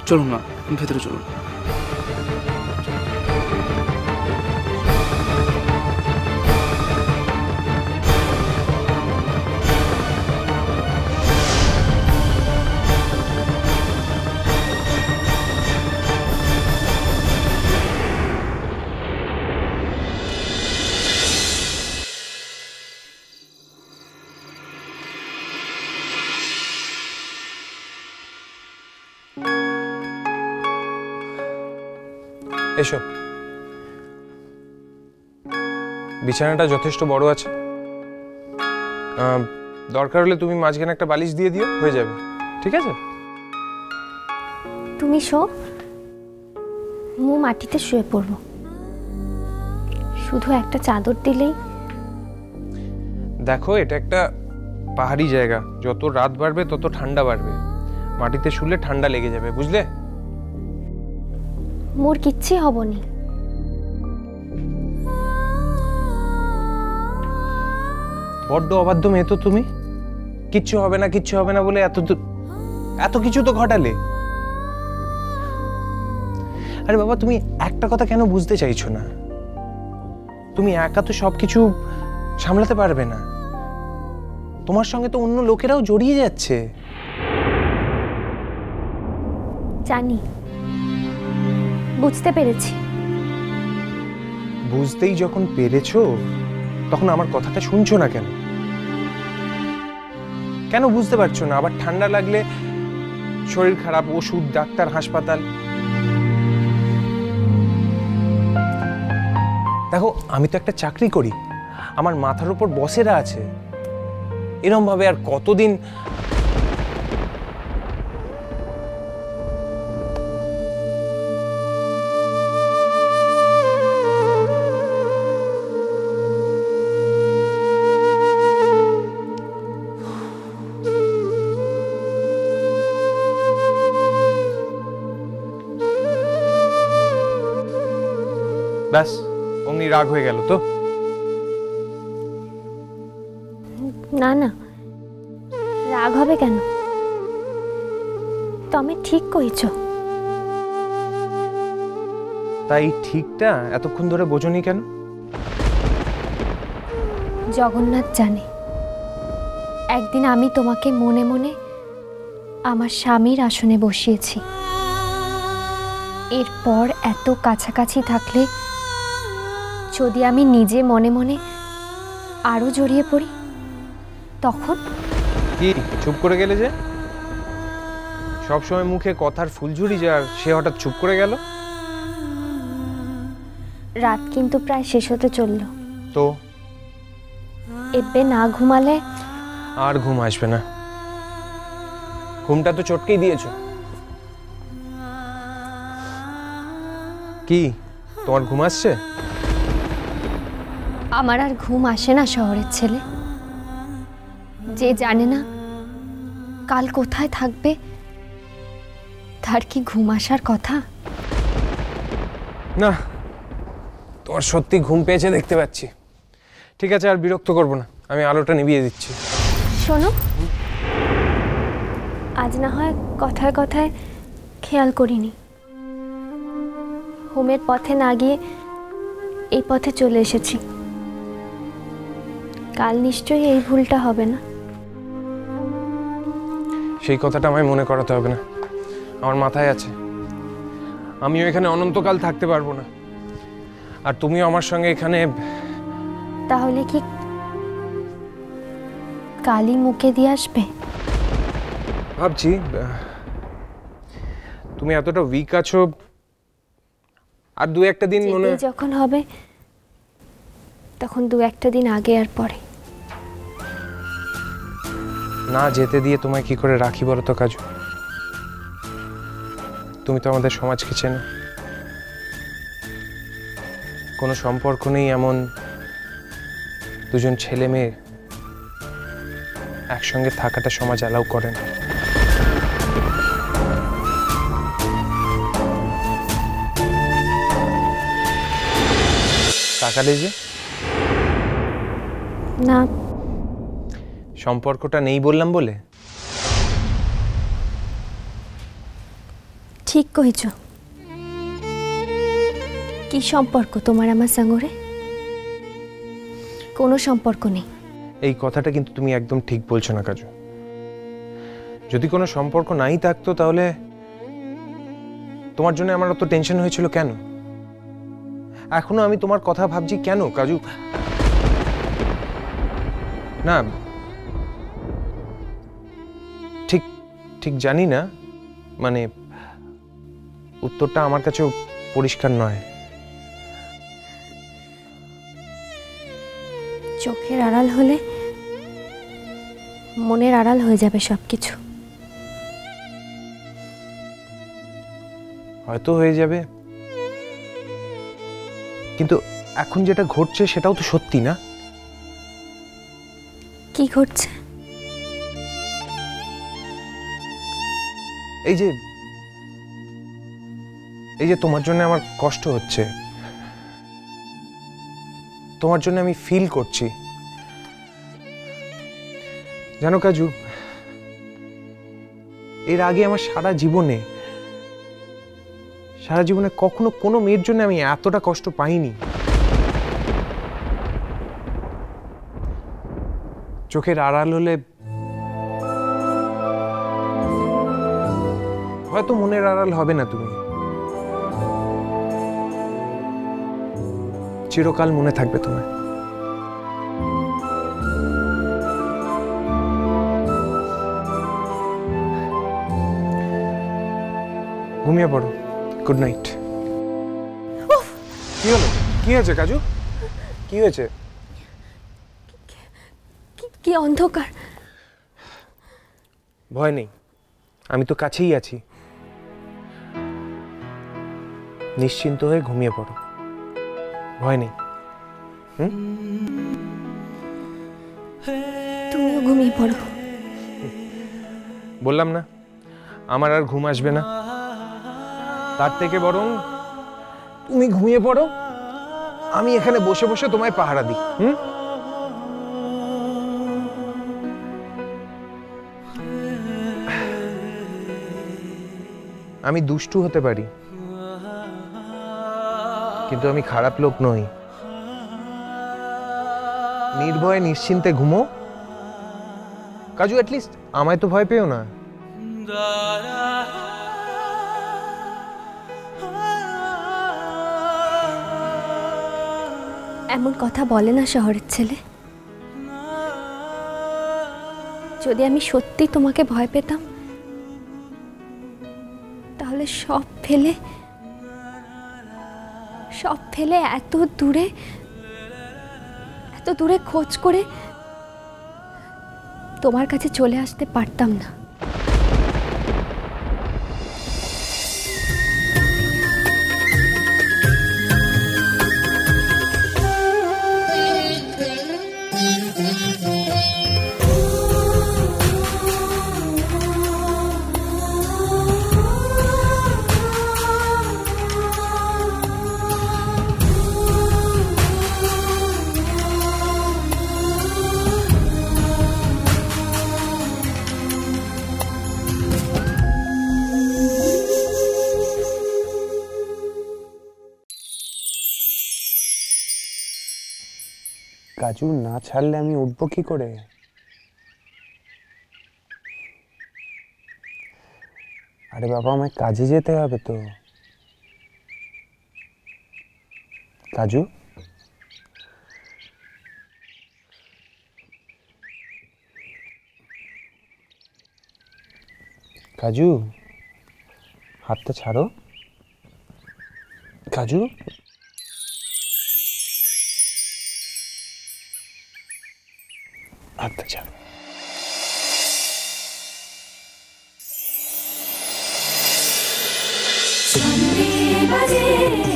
চলুন না, ভেতরে চলুন। এসো, বিছানাটা যথেষ্ট বড় আছে, দরকার হলে তুমি মাঝখানে একটা বালিশ দিয়ে দিও, হয়ে যাবে। ঠিক আছে? তুমি শো, মু মাটিতে শুয়ে পড়ব, শুধু একটা চাদর দিলেই। দেখো, এটা একটা পাহাড়ি জায়গা, যত রাত বাড়বে তত ঠান্ডা বাড়বে, মাটিতে শুলে ঠান্ডা লেগে যাবে, বুঝলে? মোর কিচ্ছি হবনি। বড্ড অবাধ্য মেয়ে তো তুমি, কিচ্ছু হবে না কিচ্ছু হবে না বলে এত কিছু তো ঘটালে। আরে বাবা, তুমি একটা কথা কেন বুঝতে চাইছো না? তুমি একা তো সবকিছু সামলাতে পারবে না, তোমার সঙ্গে তো অন্য লোকেরাও জড়িয়ে যাচ্ছে। জানি, বুঝতে পেরেছি। বুঝতেই যখন পেরেছো, তখন আমার কথাটা শুনছো না কেন? কেন বুঝতে পারছো না? আবার ঠান্ডা লাগলে শরীর খারাপ, ওষুধ, ডাক্তার, হাসপাতাল। দেখো, আমি তো একটা চাকরি করি, আমার মাথার উপর বসেরা আছে, এরকম ভাবে আর কতদিন? ব্যাস, অমনি রাগ হয়ে গেল তো? না না, রাগ হবে কেন? তুমি ঠিক কইছ। তাই ঠিকটা এতক্ষণ ধরে বোঝনি কেন? জগন্নাথ জানে, একদিন আমি তোমাকে মনে মনে আমার স্বামীর আসনে বসিয়েছি। এরপর এত কাছাকাছি থাকলে যদি আমি নিজে মনে মনে আরো জড়িয়ে পড়ি, তখন কি চুপ করে গেলে যে? সবসময় মুখে কথার ফুলঝুরি যার, সে হঠাৎ চুপ করে গেল। রাত কিন্তু প্রায় শেষ হতে চলল। তো এবে না ঘুমালে আর ঘুম আসবে না। ঘুমটা তো চটকেই দিয়েছো। কি তোমার ঘুম আসছে? আমার আর ঘুম আসে না শহরের ছেলে, যে জানে না কাল কোথায় থাকবে, তার কি ঘুম আসার কথা? না, তোমার সত্যি ঘুম পেয়েছে দেখতে পাচ্ছি। ঠিক আছে, আর বিরক্ত করব না, আমি আলোটা নিভিয়ে দিচ্ছি। শোনো, আজ না হয় কথায় কথায় খেয়াল করিনি, হোমের পথে না গিয়ে এই পথে চলে এসেছি। কাল নিশ্চয়ই এই ভুলটা হবে না। সেই কথাটা আমায় মনে করাতে হবে না, আমার মাথায় আছে। আমিও এখানে অনন্তকাল থাকতে পারবো না, আর তুমিও আমার সঙ্গে এখানে। তাহলে কি কালই মুখে দিয়ে আসবে? ভাবছি, তুমি এতটা উইক আছো, আর দু একটা দিন মনে যখন হবে তখন দু একটা দিন আগে আর পরে। না যেতে দিয়ে তোমায় কি করে রাখি বলো তো কাজু? তুমি তো আমাদের সমাজকে চেনো, কোনো সম্পর্ক নেই এমন দুজন ছেলে মেয়ে একসঙ্গে থাকাটা সমাজ অ্যালাউ করে না। তাকালে যে না, সম্পর্কটা নেই বললাম বলে? ঠিক কইছ। কি সম্পর্ক তোমার আমার সঙ্গে? কোনো সম্পর্ক নেই। এই কথাটা কিন্তু তুমি একদম ঠিক বলছো না কাজু। যদি কোনো সম্পর্ক নাই থাকতো তাহলে তোমার জন্য আমার অত টেনশন হয়েছিল কেন? এখনো আমি তোমার কথা ভাবছি কেন কাজু? না, ঠিক ঠিক জানি না, মানে উত্তরটা আমার কাছেও পরিষ্কার নয়। চোখের আড়াল হলে মনের আড়াল হয়ে যাবে সবকিছু। হয়তো হয়ে যাবে, কিন্তু এখন যেটা ঘটছে সেটাও তো সত্যি না? কি ঘটছে? এই যে তোমার জন্য আমার কষ্ট হচ্ছে, তোমার জন্য আমি ফিল করছি। জানো কাজু, এর আগে আমার সারা জীবনে কখনো কোনো মেয়ের জন্য আমি এতটা কষ্ট পাইনি। চোখের আড়াল হলে হয়তো মনের আড়াল হবে না তুমি, চিরকাল মনে থাকবে তোমার। ঘুমিয়ে পড়ো। Good night. কি হলো? কি হয়েছে কাজু? কি হয়েছে? কি অন্ধকার! ভয় নেই, আমি তো কাছেই আছি। নিশ্চিন্ত হয়ে ঘুমিয়ে পড়ো, ভয় নেই। তুমিও ঘুমিয়ে পড়ো। বললাম না আমার আর ঘুম আসবে না, তার থেকে বরং তুমি ঘুমিয়ে পড়ো, আমি এখানে বসে বসে তোমায় পাহারা দিই। আমি দুষ্টু হতে পারি, কিন্তু আমি খারাপ লোক নই। নির্ভয়ে নিশ্চিন্তে ঘুমো কাজু, অ্যাটলিস্ট আমায় তো ভয় পেও না। এমন কথা বলে না শহরের ছেলে। যদি আমি সত্যি তোমাকে ভয় পেতাম তাহলে সব ফেলে এত দূরে খোঁজ করে তোমার কাছে চলে আসতে পারতাম না। কাজু না ছাড়লে আমি উঠবো কি করে? আরে বাবা, আমায় কাজে যেতে হবে তো। কাজু, কাজু, হাতটা ছাড়ো। কাজু, হাতটা ছাড়ো। Sunday baje